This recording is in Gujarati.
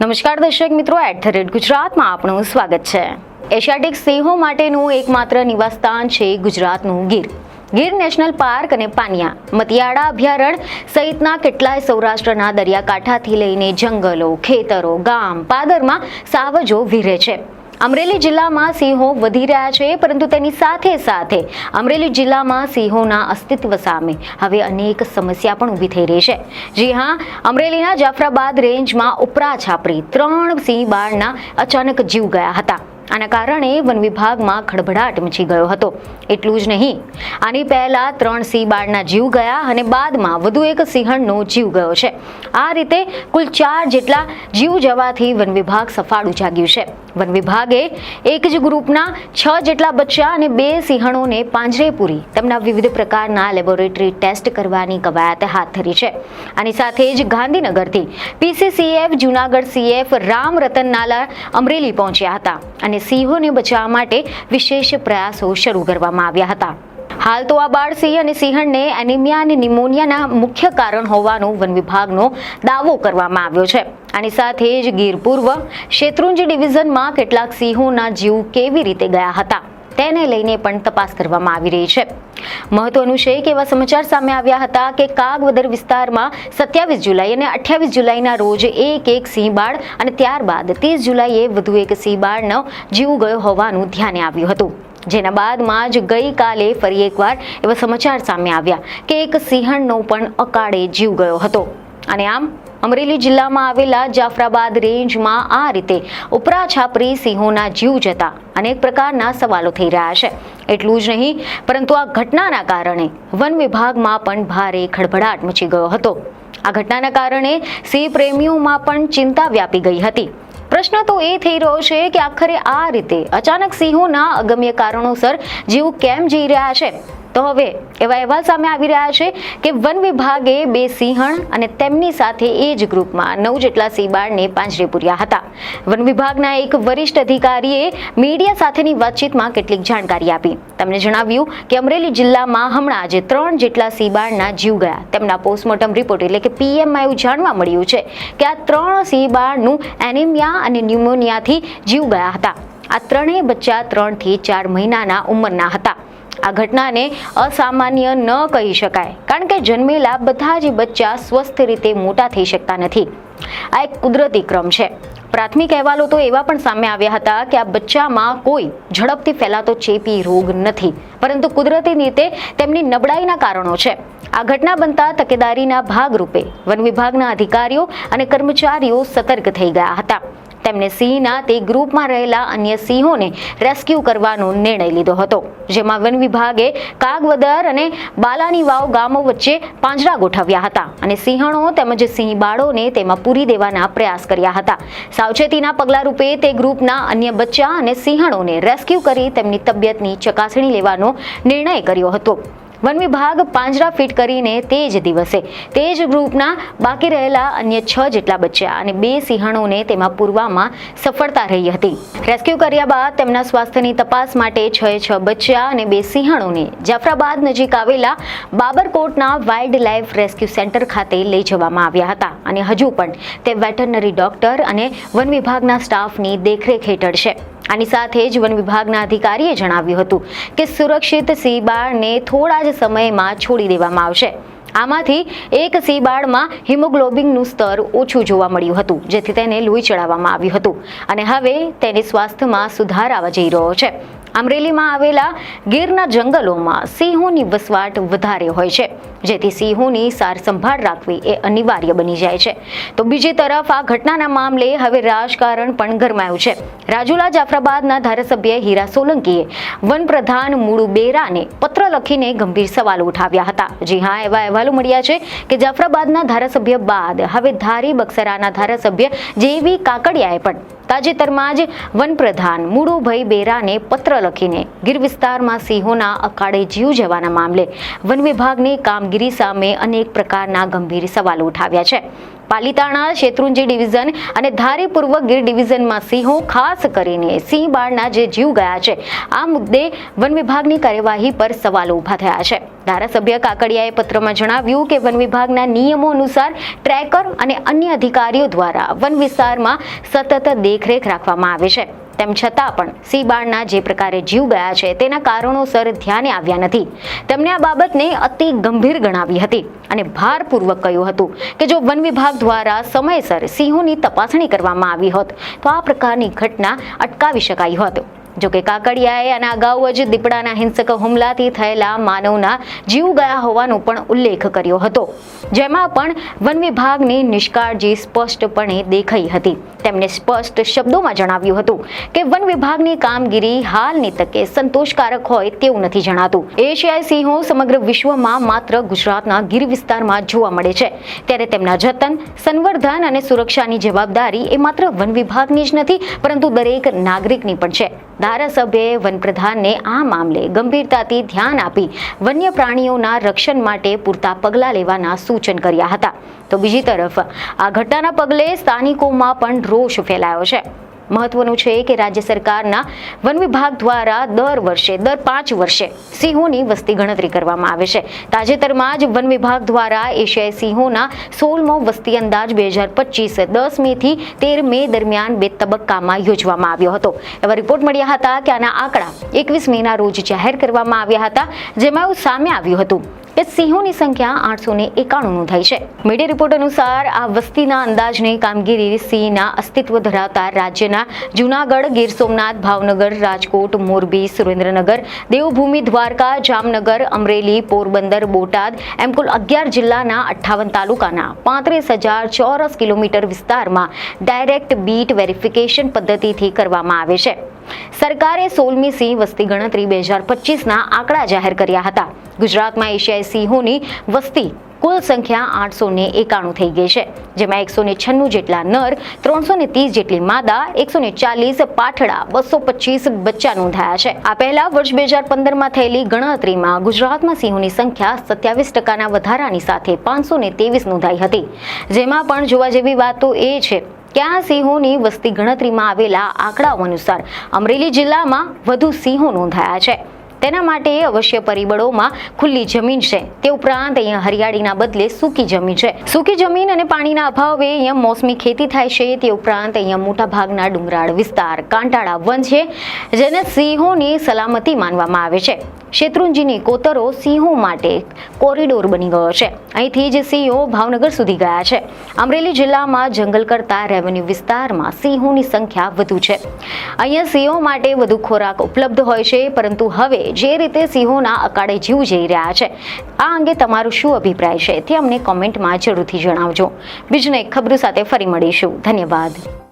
નમસ્કાર દર્શક મિત્રો, @ગુજરાતમાં આપનું સ્વાગત છે। એશિયાટિક સિંહો માટેનું એકમાત્ર નિવાસસ્થાન છે ગુજરાતનું ગીર નેશનલ પાર્ક અને પાનિયા મતિયાળા અભયારણ્ય સહિતના કેટલાય સૌરાષ્ટ્રના દરિયાકાંઠાથી લઈને જંગલો, ખેતરો, ગામ, પાદરમાં સાવજો વિહરે છે। અમરેલી જિલ્લામાં સિંહો વધી રહ્યા છે, પરંતુ તેની સાથે સાથે અમરેલી જિલ્લામાં સિંહોના અસ્તિત્વ સામે હવે અનેક સમસ્યા પણ ઊભી થઈ રહી છે। જી હા, અમરેલીના જાફરાબાદ રેન્જમાં ઉપરા છાપરી 3 સિંહ બાળના અચાનક જીવ ગયા હતા। આના કારણે વન વિભાગમાં ખળભળાટ મચી ગયો હતો। એટલું જ નહીં, આની પહેલા 3 સિંહ બાળના જીવ ગયા અને બાદમાં વધુ એક સિંહણનો જીવ ગયો છે। આ રીતે કુલ 4 જેટલા જીવ જવાથી વન વિભાગ સફાળું જાગ્યું છે। વન વિભાગે એક જ ગ્રુપના 6 જેટલા બચ્ચા અને 2 સિંહણોને પાંજરે પૂરી તેમના વિવિધ પ્રકારના લેબોરેટરી ટેસ્ટ કરવાની કવાયત હાથ ધરી છે। આની સાથે જ ગાંધીનગરથી PCCF, જૂનાગઢ CF, રામ રતન નાલા અમરેલી પહોંચ્યા હતા અને સિંહોને બચાવવા માટે વિશેષ પ્રયાસો શરૂ કરવામાં આવ્યા હતા। હાલ તો આ બાળ સિંહ અને સિંહણને એનિમિયા અને નિમોનિયાના મુખ્ય કારણ હોવાનો વન વિભાગનો દાવો કરવામાં આવ્યો છે। આની સાથે જ ગીર પૂર્વ શેત્રુંજી ડિવિઝનમાં કેટલાક સિંહોના જીવ કેવી રીતે ગયા હતા તેને લઈને પણ તપાસ કરવામાં આવી રહી છે। મહત્વનું છે કે એવા સમાચાર સામે આવ્યા હતા કે કાગવદર વિસ્તારમાં 27 જુલાઈ અને 28 જુલાઈના રોજ એક સિંહ બાળ અને ત્યારબાદ 30 જુલાઈએ વધુ એક સિંહ બાળનો જીવ ગયો હોવાનું ધ્યાને આવ્યું હતું। જેના બાદમાં જ ગઈકાલે ફરી એકવાર એવા સમાચાર સામે આવ્યા કે એક સિંહણનો પણ અકાળે જીવ ગયો હતો। અને આમ અમરેલી જિલ્લામાં આવેલા જાફરાબાદ રેન્જમાં આ રીતે ઉપરા છાપરી સિંહોના જીવ જતા અનેક પ્રકારના સવાલો થઈ રહ્યા છે। એટલું જ નહીં, પરંતુ આ ઘટનાના કારણે વન વિભાગમાં પણ ભારે ખળભળાટ મચી ગયો હતો। આ ઘટનાના કારણે સિંહ પ્રેમીઓમાં પણ ચિંતા વ્યાપી ગઈ હતી। પ્રશ્ન તો એ થઈ રહ્યો છે કે આખરે આ રીતે અચાનક સિંહોના અગમ્ય કારણોસર જીવ કેમ જઈ રહ્યા છે? તો હવે એવા અહેવાલ સામે આવી રહ્યા છે કે વન વિભાગે 2 સિંહણ અને તેમની સાથે એ જ ગ્રુપમાં 9 જેટલા સિંહ બાળને પાંજરે પૂર્યા હતા। વન વિભાગના એક વરિષ્ઠ અધિકારીએ મીડિયા સાથેની વાતચીતમાં કેટલીક જાણકારી આપી। તેમણે જણાવ્યું કે અમરેલી જિલ્લામાં હમણાં જ 3 જેટલા સિંહ બાળના જીવ ગયા। તેમના પોસ્ટમોર્ટમ રિપોર્ટ એટલે કે PMમાં એવું જાણવા મળ્યું છે કે આ 3 સિંહ બાળનું એનિમિયા અને ન્યુમોનિયાથી જીવ ગયા હતા। આ ત્રણેય બચ્ચા 3 થી 4 મહિનાના ઉંમરના હતા। આ ઘટનાને અસામાન્ય ન કહી શકાય, કારણ કે જન્મેલા બધા જ બચ્ચા સ્વસ્થ રીતે મોટા થઈ શકતા નથી। આ એક કુદરતી ક્રમ છે। પ્રાથમિક અહેવાલો તો એવા પણ સામે આવ્યા હતા કે આ બચ્ચામાં કોઈ ઝડપથી ફેલાતો ચેપી રોગ નથી, પરંતુ કુદરતી રીતે તેમની નબળાઈના કારણો છે। આ ઘટના બનતા તકેદારીના ભાગરૂપે વન વિભાગના અધિકારીઓ અને કર્મચારીઓ સતર્ક થઈ ગયા હતા। તેમણે સિંહના તે ગ્રુપમાં રહેલા અન્ય સિંહોને રેસ્ક્યુ કરવાનો નિર્ણય લીધો હતો, જેમાં વન વિભાગે કાગવદર અને બાલાની વાવ ગામો વચ્ચે પાંજરા ગોઠવ્યા હતા અને સિંહણો તેમજ સિંહ બાળોને તેમાં પૂરી દેવાના પ્રયાસ કર્યા હતા। સાવચેતીના પગલા રૂપે તે ગ્રુપના અન્ય બચ્ચા અને સિંહણોને રેસ્ક્યુ કરી તેમની તબિયતની ચકાસણી લેવાનો નિર્ણય કર્યો હતો। વન વિભાગ પાંજરા ફિટ કરીને તે જ દિવસે તે જ ગ્રુપના બાકી રહેલા અન્ય 6 જેટલા બચ્ચા અને 2 સિંહણોને તેમાં પૂરવામાં સફળતા રહી હતી। રેસ્ક્યુ કર્યા બાદ તેમના સ્વાસ્થ્યની તપાસ માટે 6 બચ્ચા અને 2 સિંહણોને જાફરાબાદ નજીક આવેલા બાબરકોટના વાઇલ્ડ લાઇફ રેસ્ક્યુ સેન્ટર ખાતે લઈ જવામાં આવ્યા હતા અને હજુ પણ તે વેટરનરી ડોક્ટર અને વન વિભાગના સ્ટાફની દેખરેખ હેઠળ છે। આની સાથે જ વન વિભાગના અધિકારીએ જણાવ્યું હતું કે સુરક્ષિત સિંહ બાળને થોડા જ સમયમાં છોડી દેવામાં આવશે। આમાંથી એક સિંહ બાળમાં હિમોગ્લોબિનનું સ્તર ઓછું જોવા મળ્યું હતું, જેથી તેને લોહી ચડાવવામાં આવ્યું હતું અને હવે તેની સ્વાસ્થ્યમાં સુધાર આવવા જઈ રહ્યો છે। અમરેલીમાં આવેલા ગીરના જંગલોમાં સિંહોની વસવાટ વધારે હોય છે, જેથી સિંહોની સાર સંભાળ રાખવી એ અનિવાર્ય બની જાય છે। તો બીજી તરફ આ ઘટનાના મામલે હવે રાજકારણ પણ ગરમાયું છે। રાજુલા જાફરાબાદના ધારાસભ્ય હીરા સોલંકીએ વનપ્રધાન મુળુ બેરાને પત્ર લખીને ગંભીર સવાલો ઉઠાવ્યા હતા। જી હા, એવા અહેવાલો મળ્યા છે કે જાફરાબાદના ધારાસભ્ય બાદ હવે ધારી બક્સરાના ધારાસભ્ય JV કાકડિયાએ પણ તાજેતરમાં જ વનપ્રધાન મુળુભાઈ બેરાને પત્ર લખીને ગીર વિસ્તારમાં સિંહોના અકાળે જીવ જવાના મામલે વન વિભાગની કામગીરી સામે અનેક પ્રકારના ગંભીર સવાલો ઉઠાવ્યા છે. પાલીતાણા, શેત્રુંજી ડિવિઝન અને ધારી પૂર્વ ગીર ડિવિઝનમાં સિંહો, ખાસ કરીને સિંહ બાળના જે જીવ ગયા છે, આ મુદ્દે વન વિભાગની કાર્યવાહી પર સવાલો ઉભા થયા છે. ધારાસભ્ય કાકડિયાએ પત્રમાં જણાવ્યું કે વન વિભાગના નિયમો અનુસાર ટ્રેકર અને અન્ય અધિકારીઓ દ્વારા વન વિસ્તારમાં સતત દેખરેખ રાખવામાં આવે છે. તેમ છતાં પણ સિંહ બાળના જે પ્રકારે જીવ ગયા છે તેના કારણોસર ધ્યાને આવ્યા નથી. તેમણે આ બાબતને અતિ ગંભીર ગણાવી હતી અને ભારપૂર્વક કહ્યું હતું કે જો વન વિભાગ દ્વારા સમયસર સિંહોની તપાસણી કરવામાં આવી હોત તો આ પ્રકારની ઘટના અટકાવી શકાઈ હોત. જોકે કાકડિયાએ આના અગાઉ જ દીપડાના હિંસક હુમલાથી થયેલા માનવના જીવ ગયા હોવાનો પણ ઉલ્લેખ કર્યો હતો, જેમાં પણ વન વિભાગની નિષ્કાળજી સ્પષ્ટપણે દેખાઈ હતી. તેમણે સ્પષ્ટ શબ્દોમાં જણાવ્યું હતું કે વન વિભાગની કામગીરી હાલની તકે સંતોષકારક હોય તેવું નથી જણાતું. એશિયાઈ સિંહો સમગ્ર વિશ્વમાં માત્ર ગુજરાતના ગીર વિસ્તારમાં જોવા મળે છે, ત્યારે તેમના જતન, સંવર્ધન અને સુરક્ષાની જવાબદારી એ માત્ર વન વિભાગની જ નથી પરંતુ દરેક નાગરિકની પણ છે. ધારાસભ્યએ વનપ્રધાનને આ મામલે ગંભીરતાથી ધ્યાન આપી વન્ય પ્રાણીઓના રક્ષણ માટે પૂરતા પગલાં લેવાના સૂચન કર્યા હતા. તો બીજી તરફ આ ઘટનાના પગલે સ્થાનિકોમાં પણ રોષ ફેલાયો છે. મહત્વનું છે કે રાજ્ય સરકારના વન વિભાગ દ્વારા દર 5 વર્ષે સિંહોની વસ્તી ગણતરી કરવામાં આવે છે. તાજેતરમાં જ વન વિભાગ દ્વારા એશિયાઈ સિંહોના 16મો વસ્તી અંદાજ 2025 10 મેથી 13 મે દરમિયાન 2 તબક્કામાં યોજવામાં આવ્યો હતો. એવા રિપોર્ટ મળ્યા હતા કે આના આંકડા 21 મેના રોજ જાહેર કરવામાં આવ્યા હતા, જેમાં એવું સામે આવ્યું હતું કે સિંહોની સંખ્યા 891 નોંધાઈ છે. મીડિયા રિપોર્ટ અનુસાર આ વસ્તીના અંદાજની કામગીરી સિંહના અસ્તિત્વ ધરાવતા રાજ્યના જૂનાગઢ, ગીર સોમનાથ, ભાવનગર, રાજકોટ, મોરબી, સુરેન્દ્રનગર, દેવભૂમિ, દ્વારકા, જામનગર, અમરેલી, પોરબંદર, બોટાદ એમ કુલ 11 જિલ્લાના 58 તાલુકાના 35,000 ચોરસ કિલોમીટર વિસ્તારમાં ડાયરેક્ટ બીટ વેરિફિકેશન પદ્ધતિથી કરવામાં આવે છે. સરકારે 16મી સિંહ વસ્તી ગણતરી 2025ના આંકડા જાહેર કર્યા હતા. ગુજરાતમાં એશિયાઈ સિંહોની વસ્તી કુલ સંખ્યા 891 થઈ ગઈ છે, જેમાં 196 જેટલા નર, 330 જેટલી માદા, 140 પાઠડા, 225 બચ્ચા નોંધાયા છે. આ પહેલા વર્ષ 2015માં થયેલી ગણતરીમાં ગુજરાતમાં સિંહોની સંખ્યા 27% વધારાની સાથે 523 નોંધાઈ હતી. જેમાં પણ જોવા જેવી વાત તો એ છે કે આ સિંહોની વસ્તી ગણતરીમાં આવેલા આંકડાઓ અનુસાર અમરેલી જિલ્લામાં વધુ સિંહો નોંધાયા છે. તેના માટે અવશ્ય પરિબળોમાં ખુલ્લી જમીન છે. તે ઉપરાંત અહીંયા હરિયાળીના બદલે સૂકી જમીન છે. સૂકી જમીન અને પાણીના અભાવે અહીંયા મોસમી ખેતી થાય છે. તે ઉપરાંત અહીંયા મોટા ભાગના ડુંગરાળ વિસ્તાર, કાંટાળા વન છે, જેને સિંહોની સલામતી માનવામાં આવે છે. શેત્રુંજીની કોતરો સિંહો માટે કોરિડોર બની ગયો છે. અહીંથી જ સિંહો ભાવનગર સુધી ગયા છે. અમરેલી જિલ્લામાં જંગલ કરતા રેવન્યુ વિસ્તારમાં સિંહોની સંખ્યા વધુ છે. અહીંયા સિંહો માટે વધુ ખોરાક ઉપલબ્ધ હોય છે, પરંતુ હવે જે રીતે સિંહોના અકાળે જીવ જઈ રહ્યા છે, આ અંગે તમારો શું અભિપ્રાય છે તે અમને કોમેન્ટમાં જરૂરથી જણાવજો. બીજને ખબરો સાથે ફરી મળીશું. ધન્યવાદ.